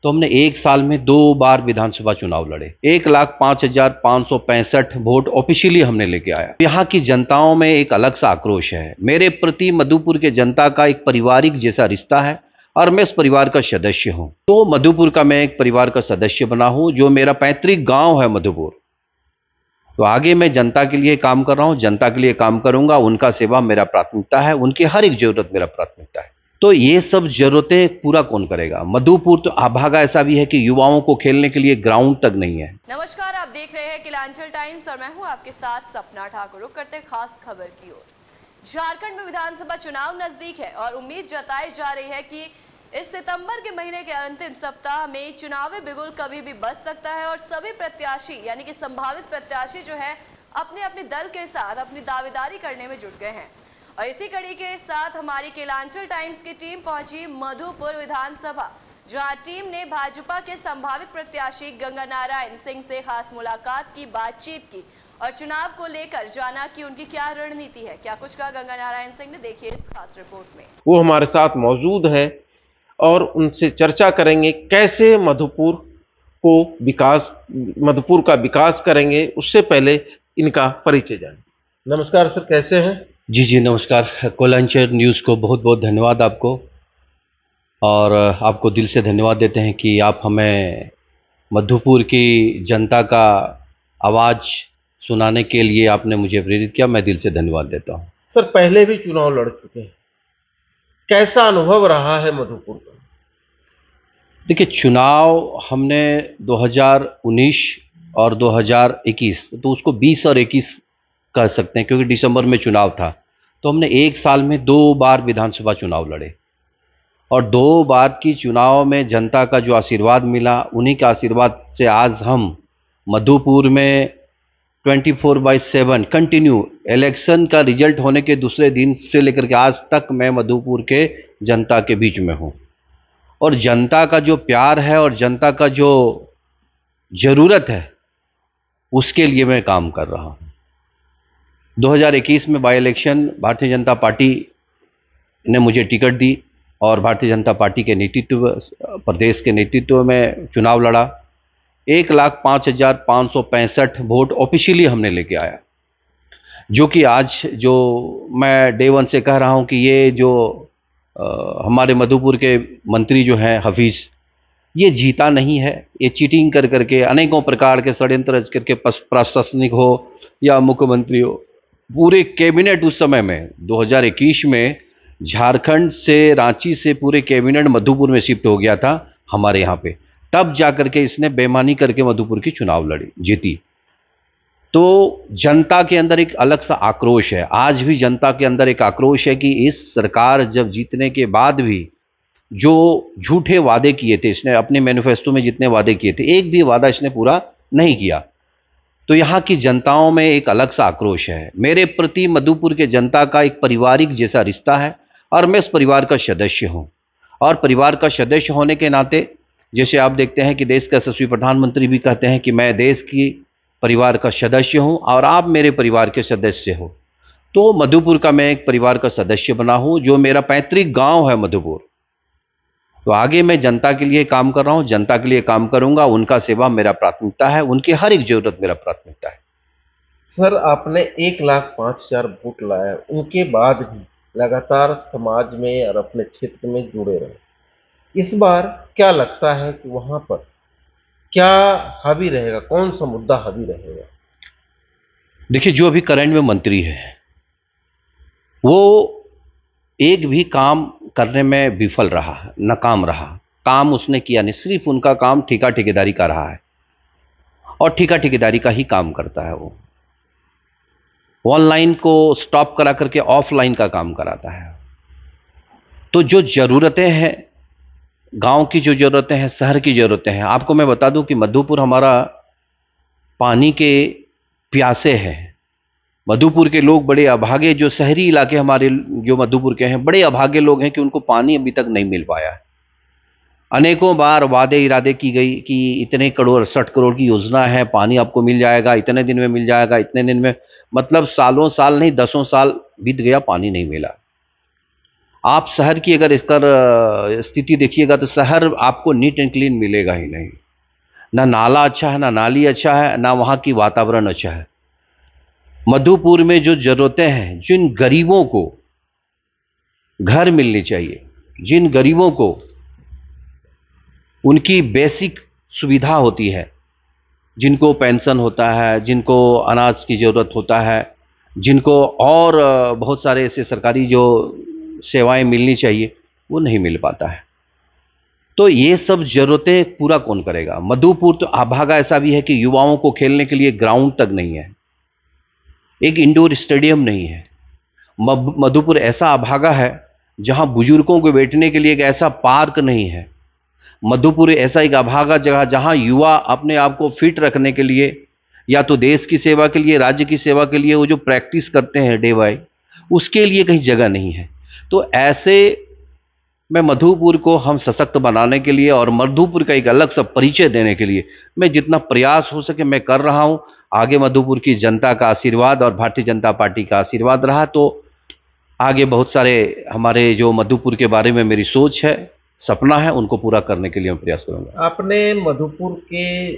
तो हमने एक साल में 2 बार विधानसभा चुनाव लड़े। 1,05,565 वोट ऑफिशियली हमने लेके आया। यहाँ की जनताओं में एक अलग सा आक्रोश है। मेरे प्रति मधुपुर के जनता का एक पारिवारिक जैसा रिश्ता है और मैं उस परिवार का सदस्य हूँ। तो मधुपुर का मैं एक परिवार का सदस्य बना हूँ। जो मेरा पैतृक गांव है मधुपुर, तो आगे मैं जनता के लिए काम कर रहा हूँ, जनता के लिए काम करूंगा। उनका सेवा मेरा प्राथमिकता है, उनकी हर एक जरूरत मेरा प्राथमिकता है। तो ये सब जरूरतें पूरा कौन करेगा? मधुपुर तो अभागा ऐसा भी है कि युवाओं को खेलने के लिए ग्राउंड तक नहीं है। नमस्कार, आप देख रहे हैं किलांचल टाइम्स और मैं हूं आपके साथ सपना ठाकुर। रुक करते खास खबर की ओर। झारखंड में विधानसभा चुनाव नजदीक है और उम्मीद जताई जा रही है कि इस सितंबर के महीने के अंतिम सप्ताह में चुनावी बिगुल कभी भी बज सकता है और सभी प्रत्याशी यानी कि संभावित प्रत्याशी जो है अपने अपने दल के साथ अपनी दावेदारी करने में जुट गए हैं। और इसी कड़ी के साथ हमारी किलांचल टाइम्स की टीम पहुंची मधुपुर विधानसभा, जहां टीम ने भाजपा के संभावित प्रत्याशी गंगा नारायण सिंह से खास मुलाकात की, बातचीत की और चुनाव को लेकर जाना कि उनकी क्या रणनीति है। क्या कुछ कहा गंगा नारायण सिंह ने, देखिए इस खास रिपोर्ट में। वो हमारे साथ मौजूद है और उनसे चर्चा करेंगे कैसे मधुपुर का विकास करेंगे। उससे पहले इनका परिचय जाने। नमस्कार सर, कैसे हैं? जी नमस्कार। कोलांचर न्यूज़ को बहुत बहुत धन्यवाद आपको, और आपको दिल से धन्यवाद देते हैं कि आप हमें मधुपुर की जनता का आवाज़ सुनाने के लिए आपने मुझे प्रेरित किया। मैं दिल से धन्यवाद देता हूँ। सर, पहले भी चुनाव लड़ चुके हैं, कैसा अनुभव रहा है मधुपुर का? देखिए, चुनाव हमने 2019 और 2021, तो उसको 20 और 21 कह सकते हैं क्योंकि दिसंबर में चुनाव था। तो हमने एक साल में 2 बार विधानसभा चुनाव लड़े और 2 बार की चुनाव में जनता का जो आशीर्वाद मिला, उन्हीं के आशीर्वाद से आज हम मधुपुर में 24/7 कंटिन्यू, इलेक्शन का रिजल्ट होने के दूसरे दिन से लेकर के आज तक मैं मधुपुर के जनता के बीच में हूँ। और जनता का जो प्यार है और जनता का जो ज़रूरत है, उसके लिए मैं काम कर रहा हूँ। 2021 में by election Bharatiya Janata party ने मुझे टिकट दी और भारतीय जनता पार्टी के नेतृत्व, प्रदेश के नेतृत्व में चुनाव लड़ा। 1,05,565 वोट ऑफिशियली हमने लेके आया, जो कि आज जो मैं डे वन से कह रहा हूँ कि ये जो हमारे मधुपुर के मंत्री जो हैं हफीज़, ये जीता नहीं है। ये चीटिंग कर करके, अनेकों प्रकार के षड्यंत्र रच करके, प्रशासनिक हो या मुख्यमंत्री हो, पूरे कैबिनेट उस समय में 2021 में झारखंड से, रांची से पूरे कैबिनेट मधुपुर में शिफ्ट हो गया था हमारे यहाँ पे। तब जा करके इसने बेईमानी करके मधुपुर की चुनाव लड़ी, जीती। तो जनता के अंदर एक अलग सा आक्रोश है। आज भी जनता के अंदर एक आक्रोश है कि इस सरकार जब जीतने के बाद भी जो झूठे वादे किए थे, इसने अपने मैनिफेस्टो में जितने वादे किए थे, एक भी वादा इसने पूरा नहीं किया। तो यहाँ की जनताओं में एक अलग सा आक्रोश है। मेरे प्रति मधुपुर के जनता का एक पारिवारिक जैसा रिश्ता है और मैं उस परिवार का सदस्य हूँ। और परिवार का सदस्य होने के नाते, जैसे आप देखते हैं कि देश का यशस्वी प्रधानमंत्री भी कहते हैं कि मैं देश की परिवार का सदस्य हूं और आप मेरे परिवार के सदस्य हो। तो मधुपुर का मैं एक परिवार का सदस्य बना हूं। जो मेरा पैतृक गांव है मधुपुर, तो आगे मैं जनता के लिए काम कर रहा हूं, जनता के लिए काम करूंगा। उनका सेवा मेरा प्राथमिकता है, उनकी हर एक जरूरत मेरा प्राथमिकता है। सर, आपने 1,05,000 वोट लाया, उनके बाद भी लगातार समाज में और अपने क्षेत्र में जुड़े रहे। इस बार क्या लगता है कि वहां पर क्या हावी रहेगा? कौन सा मुद्दा हावी रहेगा? देखिए, जो अभी करंट में मंत्री है, वो एक भी काम करने में विफल रहा, नाकाम रहा। काम उसने किया नहीं, सिर्फ उनका काम ठेका ठेकेदारी का रहा है और ठेका ठेकेदारी का ही काम करता है। वो ऑनलाइन को स्टॉप करा करके ऑफलाइन का काम कराता है। तो जो ज़रूरतें हैं, गांव की जो ज़रूरतें हैं, शहर की ज़रूरतें हैं, आपको मैं बता दूं कि मधुपुर हमारा पानी के प्यासे हैं। मधुपुर के लोग बड़े अभागे, जो शहरी इलाके हमारे जो मधुपुर के हैं, बड़े अभागे लोग हैं कि उनको पानी अभी तक नहीं मिल पाया है। अनेकों बार वादे इरादे की गई कि इतने करोड़, 60 करोड़ की योजना है, पानी आपको मिल जाएगा, इतने दिन में मिल जाएगा, इतने दिन में, मतलब सालों साल नहीं, 10 साल बीत गया, पानी नहीं मिला। आप शहर की अगर इसका स्थिति देखिएगा तो शहर आपको नीट एंड क्लीन मिलेगा ही नहीं। ना नाला अच्छा है, ना नाली अच्छा है, ना वहाँ की वातावरण अच्छा है। मधुपुर में जो ज़रूरतें हैं, जिन गरीबों को घर मिलनी चाहिए, जिन गरीबों को उनकी बेसिक सुविधा होती है, जिनको पेंशन होता है, जिनको अनाज की ज़रूरत होता है, जिनको और बहुत सारे ऐसे सरकारी जो सेवाएं मिलनी चाहिए, वो नहीं मिल पाता है। तो ये सब ज़रूरतें पूरा कौन करेगा? मधुपुर तो अभागा ऐसा भी है कि युवाओं को खेलने के लिए ग्राउंड तक नहीं है, एक इंडोर स्टेडियम नहीं है। मधुपुर ऐसा अभागा है जहां बुजुर्गों को बैठने के लिए एक ऐसा पार्क नहीं है। मधुपुर ऐसा एक अभागा जगह जहां युवा अपने आप को फिट रखने के लिए या तो देश की सेवा के लिए, राज्य की सेवा के लिए वो जो प्रैक्टिस करते हैं डे बाय, उसके लिए कहीं जगह नहीं है। तो ऐसे में मधुपुर को हम सशक्त बनाने के लिए और मधुपुर का एक अलग सा परिचय देने के लिए मैं जितना प्रयास हो सके मैं कर रहा हूं। आगे मधुपुर की जनता का आशीर्वाद और भारतीय जनता पार्टी का आशीर्वाद रहा तो आगे बहुत सारे हमारे जो मधुपुर के बारे में मेरी सोच है, सपना है, उनको पूरा करने के लिए मैं प्रयास करूंगा। आपने मधुपुर के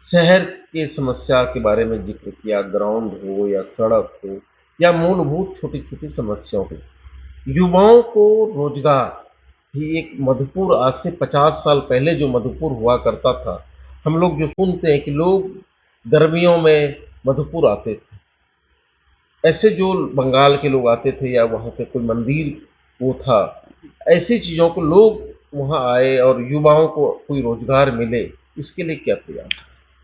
शहर के समस्या के बारे में जिक्र किया, ग्राउंड हो या सड़क हो या मूलभूत छोटी छोटी समस्याओं को, युवाओं को रोजगार भी एक मधुपुर आज से 50 साल पहले जो मधुपुर हुआ करता था, हम लोग जो सुनते हैं कि लोग गर्मियों में मधुपुर आते थे, ऐसे जो बंगाल के लोग आते थे या वहाँ पे कोई मंदिर वो था, ऐसी चीज़ों को लोग वहाँ आए और युवाओं को कोई रोजगार मिले, इसके लिए क्या प्रयास?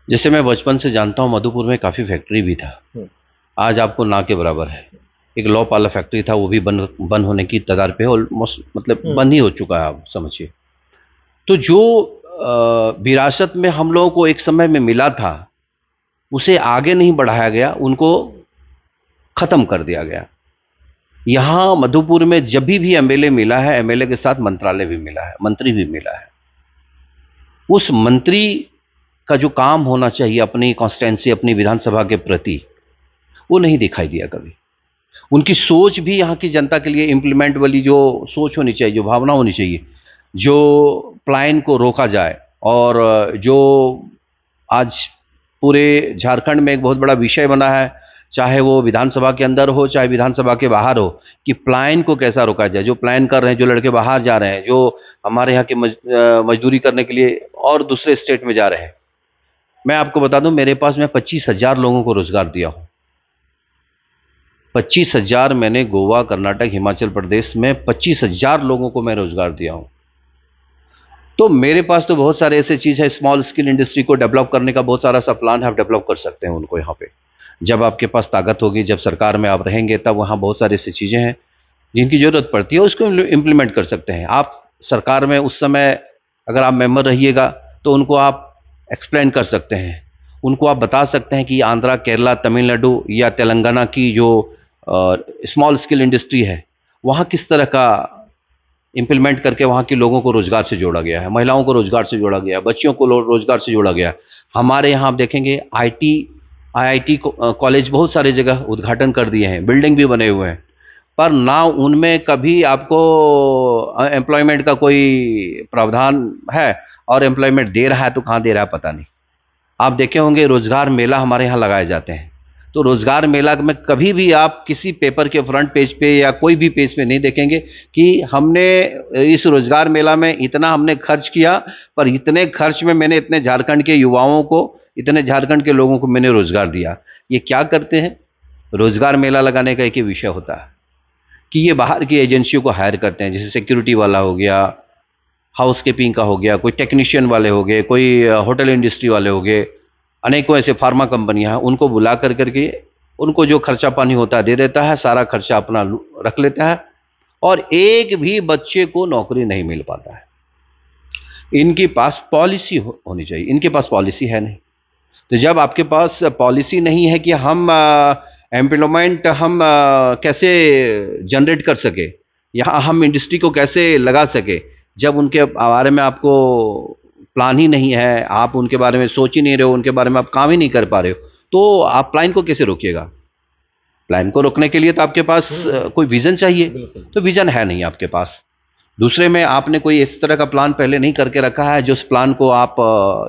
जैसे मैं बचपन से जानता हूँ मधुपुर में काफ़ी फैक्ट्री भी था, आज आपको ना के बराबर है। एक लौ पाला फैक्ट्री था, वो भी बंद होने की कगार पे है, ऑलमोस्ट मतलब बंद ही हो चुका है, आप समझिए। तो जो विरासत में हम लोगों को एक समय में मिला था, उसे आगे नहीं बढ़ाया गया, उनको खत्म कर दिया गया। यहाँ मधुपुर में जब भी एमएलए मिला है, एमएलए के साथ मंत्रालय भी मिला है, मंत्री भी मिला है। उस मंत्री का जो काम होना चाहिए अपनी कॉन्स्टिट्यूंसी, अपनी विधानसभा के प्रति, वो नहीं दिखाई दिया कभी। उनकी सोच भी यहाँ की जनता के लिए इम्प्लीमेंट वाली जो सोच होनी चाहिए, जो भावना होनी चाहिए, जो पलायन को रोका जाए, और जो आज पूरे झारखंड में एक बहुत बड़ा विषय बना है, चाहे वो विधानसभा के अंदर हो चाहे विधानसभा के बाहर हो, कि पलायन को कैसा रोका जाए। जो पलायन कर रहे हैं, जो लड़के बाहर जा रहे हैं, जो हमारे यहाँ के मजदूरी करने के लिए और दूसरे स्टेट में जा रहे हैं। मैं आपको बता दूं, मेरे पास मैं 25,000 लोगों को रोजगार दिया हूं। 25,000 मैंने गोवा, कर्नाटक, हिमाचल प्रदेश में 25,000 लोगों को मैं रोजगार दिया हूं। तो मेरे पास तो बहुत सारे ऐसे चीज़ है, स्मॉल स्किल इंडस्ट्री को डेवलप करने का बहुत सारा सा प्लान है, आप डेवलप कर सकते हैं उनको यहाँ पे। जब आपके पास ताकत होगी, जब सरकार में आप रहेंगे, तब वहाँ बहुत सारी ऐसी चीज़ें हैं जिनकी ज़रूरत पड़ती है, उसको इम्प्लीमेंट कर सकते हैं। आप सरकार में उस समय अगर आप मेंबर रहिएगा तो उनको आप एक्सप्लेन कर सकते हैं, उनको आप बता सकते हैं कि आंध्रा, केरला, तमिलनाडु या तेलंगाना की जो स्मॉल स्किल इंडस्ट्री है, वहाँ किस तरह का इम्प्लीमेंट करके वहाँ के लोगों को रोजगार से जोड़ा गया है, महिलाओं को रोजगार से जोड़ा गया है, बच्चों को रोजगार से जोड़ा गया है। हमारे यहाँ आप देखेंगे IIT कॉलेज बहुत सारी जगह उद्घाटन कर दिए हैं, बिल्डिंग भी बने हुए हैं, पर ना उनमें कभी आपको एम्प्लॉयमेंट का कोई प्रावधान है, और एम्प्लॉयमेंट दे रहा है तो कहाँ दे रहा है पता नहीं। आप देखे होंगे रोजगार मेला हमारे यहाँ लगाए जाते हैं, तो रोजगार मेला में कभी भी आप किसी पेपर के फ्रंट पेज पे या कोई भी पेज पे नहीं देखेंगे कि हमने इस रोजगार मेला में इतना हमने खर्च किया, पर इतने खर्च में मैंने इतने झारखंड के युवाओं को, इतने झारखंड के लोगों को मैंने रोजगार दिया। ये क्या करते हैं? रोजगार मेला लगाने का एक ही विषय होता है कि ये बाहर की एजेंसियों को हायर करते हैं, जैसे सिक्योरिटी वाला हो गया, हाउसकीपिंग का हो गया, कोई टेक्नीशियन वाले हो गए, कोई होटल इंडस्ट्री वाले हो गए, अनेकों ऐसे फार्मा कंपनियां हैं, उनको बुला कर करके उनको जो खर्चा पानी होता है दे देता है, सारा खर्चा अपना रख लेता है, और एक भी बच्चे को नौकरी नहीं मिल पाता है। इनके पास पॉलिसी होनी चाहिए, इनके पास पॉलिसी है नहीं। तो जब आपके पास पॉलिसी नहीं है कि हम एम्प्लॉयमेंट हम कैसे जनरेट कर सके, यहाँ हम इंडस्ट्री को कैसे लगा सके, जब उनके बारे में आपको प्लान ही नहीं है, आप उनके बारे में सोच ही नहीं रहे हो, उनके बारे में आप काम ही नहीं कर पा रहे हो, तो आप प्लान को कैसे रोकिएगा? प्लान को रोकने के लिए तो आपके पास कोई विजन चाहिए, बिल्कुल। तो विजन है नहीं आपके पास। दूसरे में आपने कोई इस तरह का प्लान पहले नहीं करके रखा है जो उस प्लान को आप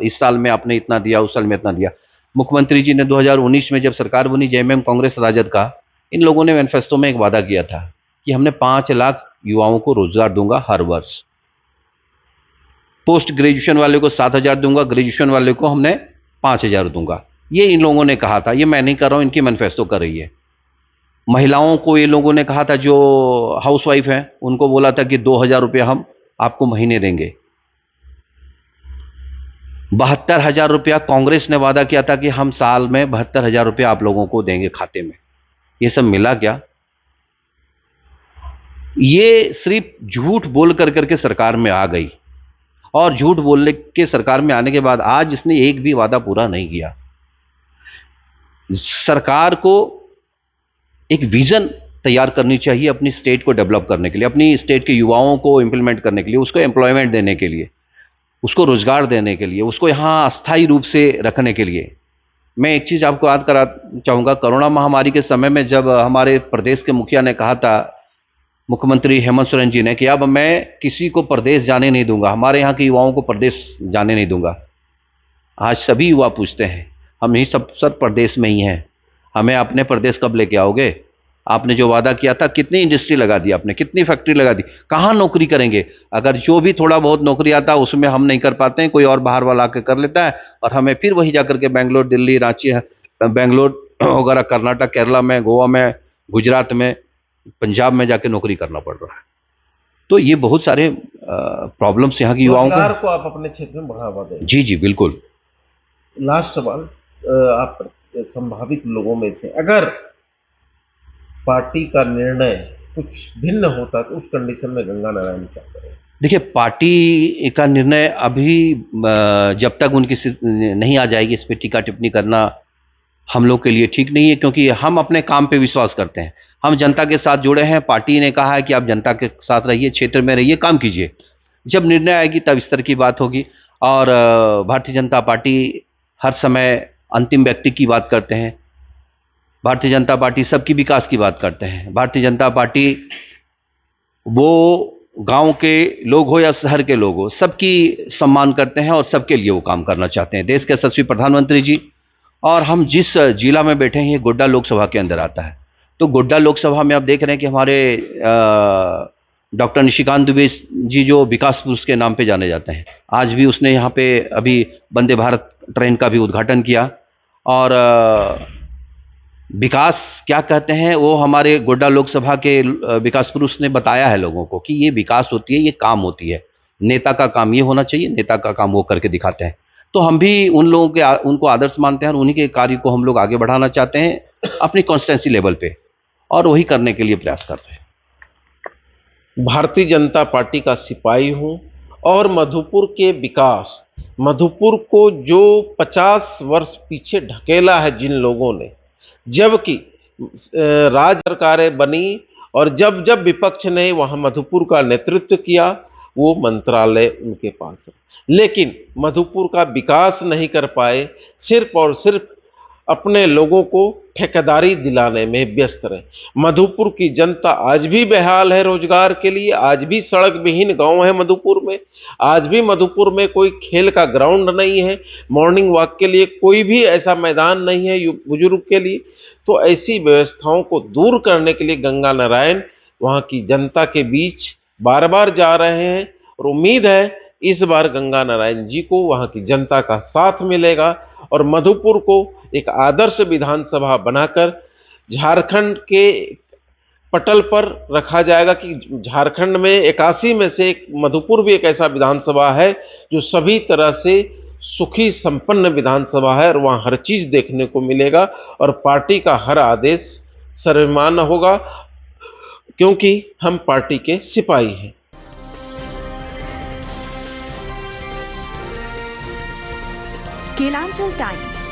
इस साल में आपने इतना दिया, उस साल में इतना दिया। मुख्यमंत्री जी ने 2019 में जब सरकार बनी जेएमएम कांग्रेस राजद का, इन लोगों ने मैनिफेस्टो में एक वादा किया था कि हमने 5 लाख युवाओं को रोजगार दूंगा हर वर्ष। पोस्ट ग्रेजुएशन वाले को 7,000 दूंगा, ग्रेजुएशन वाले को हमने 5,000 दूंगा। ये इन लोगों ने कहा था, ये मैं नहीं कर रहा हूं, इनकी मैनिफेस्टो कर रही है। महिलाओं को ये लोगों ने कहा था, जो हाउसवाइफ हैं उनको बोला था कि 2,000 रुपया हम आपको महीने देंगे। 72,000 रुपया कांग्रेस ने वादा किया था कि हम साल में 72,000 रुपया आप लोगों को देंगे खाते में। ये सब मिला क्या? ये सिर्फ झूठ बोल कर करके सरकार में आ गई, और झूठ बोलने के सरकार में आने के बाद आज इसने एक भी वादा पूरा नहीं किया। सरकार को एक विजन तैयार करनी चाहिए अपनी स्टेट को डेवलप करने के लिए, अपनी स्टेट के युवाओं को इंप्लीमेंट करने के लिए, उसको एम्प्लॉयमेंट देने के लिए, उसको रोजगार देने के लिए, उसको यहाँ अस्थायी रूप से रखने के लिए। मैं एक चीज आपको याद करा चाहूंगा, कोरोना महामारी के समय में जब हमारे प्रदेश के मुखिया ने कहा था, मुख्यमंत्री हेमंत सोरेन जी ने, कि अब मैं किसी को प्रदेश जाने नहीं दूंगा, हमारे यहाँ के युवाओं को प्रदेश जाने नहीं दूंगा। आज सभी युवा पूछते हैं, हम ही सब प्रदेश में ही हैं, हमें अपने प्रदेश कब लेके आओगे? आपने जो वादा किया था, कितनी इंडस्ट्री लगा दी आपने, कितनी फैक्ट्री लगा दी, कहाँ नौकरी करेंगे? अगर जो भी थोड़ा बहुत नौकरी आता है उसमें हम नहीं कर पाते हैं, कोई और बाहर वाला आके कर लेता है, और हमें फिर वही जाकर के बेंगलोर, दिल्ली, रांची, बेंगलोर वगैरह, कर्नाटक, केरला में, गोवा में, गुजरात में, पंजाब में जाके नौकरी करना पड़ रहा है। तो ये बहुत सारे प्रॉब्लम्स यहाँ की युवाओं रोजगार को आप अपने क्षेत्र में बढ़ावा दें। जी जी बिल्कुल। लास्ट सवाल, आप संभावित लोगों में से अगर पार्टी का निर्णय कुछ भिन्न होता तो उस कंडीशन में गंगा नारायण क्या करें? देखिए, पार्टी का निर्णय अभी जब तक उनकी नहीं आ जाएगी, इस पर टीका टिप्पणी करना हम लोग के लिए ठीक नहीं है, क्योंकि हम अपने काम पे विश्वास करते हैं। हम जनता के साथ जुड़े हैं, पार्टी ने कहा है कि आप जनता के साथ रहिए, क्षेत्र में रहिए, काम कीजिए। जब निर्णय आएगी तब इस तरह की बात होगी। और भारतीय जनता पार्टी हर समय अंतिम व्यक्ति की बात करते हैं। भारतीय जनता पार्टी सबकी विकास की बात करते हैं। भारतीय जनता पार्टी वो गांव के लोग हो या शहर के लोग हो, सबकी सम्मान करते हैं और सबके लिए वो काम करना चाहते हैं। देश के यशस्वी प्रधानमंत्री जी, और हम जिस जिला में बैठे हैं ये गोड्डा लोकसभा के अंदर आता है, तो गोड्डा लोकसभा में आप देख रहे हैं कि हमारे डॉक्टर निशिकांत दुबे जी जो विकास पुरुष के नाम पे जाने जाते हैं, आज भी उसने यहाँ पे अभी वंदे भारत ट्रेन का भी उद्घाटन किया। और विकास क्या कहते हैं वो हमारे गोड्डा लोकसभा के विकास पुरुष ने बताया है लोगों को कि ये विकास होती है, ये काम होती है। नेता का काम ये होना चाहिए, नेता का काम वो करके दिखाते हैं। तो हम भी उन लोगों के उनको आदर्श मानते हैं और उन्हीं के कार्य को हम लोग आगे बढ़ाना चाहते हैं अपनी कॉन्स्टिट्यूंसी लेवल पे, और वही करने के लिए प्रयास कर रहे हैं। भारतीय जनता पार्टी का सिपाही हूं और मधुपुर के विकास, मधुपुर को जो 50 वर्ष पीछे ढकेला है जिन लोगों ने, जबकि राज्य सरकारें बनी और जब जब विपक्ष ने वहां मधुपुर का नेतृत्व किया, वो मंत्रालय उनके पास है, लेकिन मधुपुर का विकास नहीं कर पाए, सिर्फ और सिर्फ अपने लोगों को ठेकेदारी दिलाने में व्यस्त रहे। मधुपुर की जनता आज भी बेहाल है रोजगार के लिए, आज भी सड़क विहीन गांव है मधुपुर में, आज भी मधुपुर में कोई खेल का ग्राउंड नहीं है, मॉर्निंग वॉक के लिए कोई भी ऐसा मैदान नहीं है बुजुर्ग के लिए। तो ऐसी व्यवस्थाओं को दूर करने के लिए गंगा नारायण वहां की जनता के बीच बार बार जा रहे हैं, और उम्मीद है इस बार गंगा नारायण जी को वहां की जनता का साथ मिलेगा और मधुपुर को एक आदर्श विधानसभा बनाकर झारखंड के पटल पर रखा जाएगा कि झारखंड में 81 में से एक मधुपुर भी एक ऐसा विधानसभा है जो सभी तरह से सुखी संपन्न विधानसभा है, और वहाँ हर चीज देखने को मिलेगा और पार्टी का हर आदेश सर्वमान्य होगा, क्योंकि हम पार्टी के सिपाही हैं। केलांचल टाइम्स